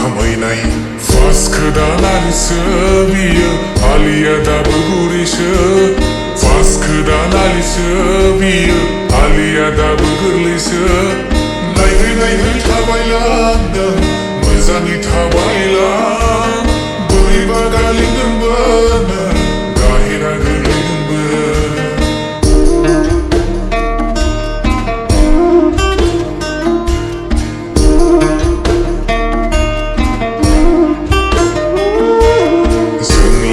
खमायनाय फार्स्ट गोदानालिसो बियो आलिया दाबो गुरैसो फार्स्ट गोदानालिसो बियो आलिया दाबो गोरलैसो नायहै नायहै थाबायलांदों मोजाङै थाबायलां बोरैबा गालिदोंबो गाहेरा गोलैदोंबो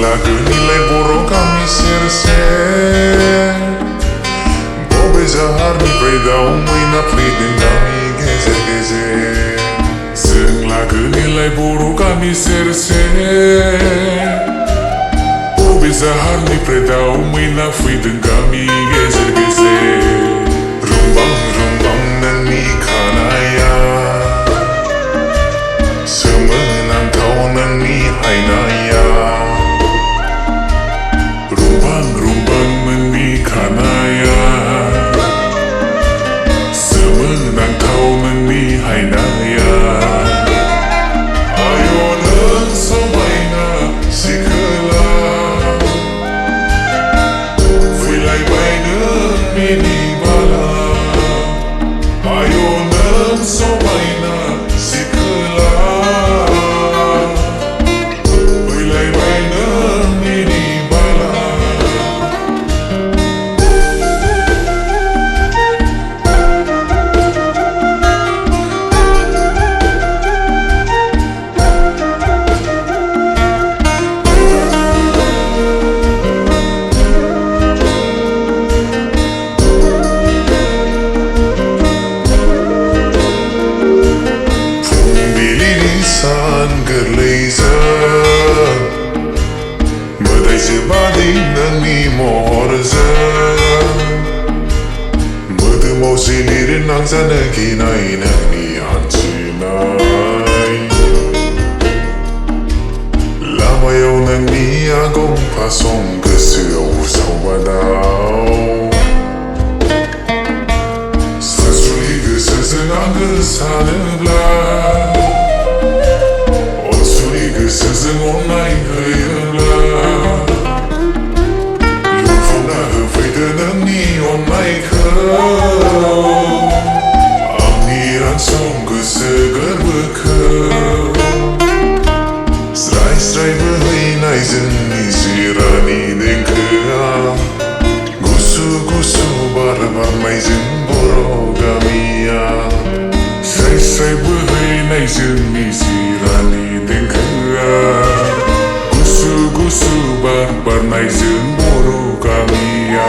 लागोनिलाय बर' गामि सेर सेर बबे जाहारनिफ्राय दाउ मैना फैदों गामि गेजेर गेजेर जों लागोनिलाय बर' गामि सेर सेर बबे जाहारनिफ्राय दाउ मैना फैदों गामि गेजेर गेजेर रुंबां रुंबां नोंनि खानाया सोमोनांथाव नोंनि हायनाया खानाया सोमोनांथाव नोंनि हायनाया आय' नों समायना सिखोला फैलायबाय नों मिनिबाला आय' नों समायना सिखोला फैलायबाय नों मिनिबाला सान गोरलैजों मोदायजो बादि नोंनि महरजों मोदोमाव जिलिर नांजानो गिनाय नोंनि हान्थिनाय लामायाव नोंनि आगं फासं गोसोआव सावबादाव सानसुलि गोसोजों आङो सानोब्ला गोसोजों अननाय होयोब्ला लुफुंना होफैदो नोंनि अननायखौ आंनि रानसं गोसो गोरबोखौ स्राय स्राय बोहैनाय जोंनि जिरानि देंखोआ गुसु गुसु बार बारनायजों बर' गामिया स्राय स्राय बोहैनाय जोंनि जिरानि देंखोआ गुसु गुसु बार बारनायजों बर' गामिया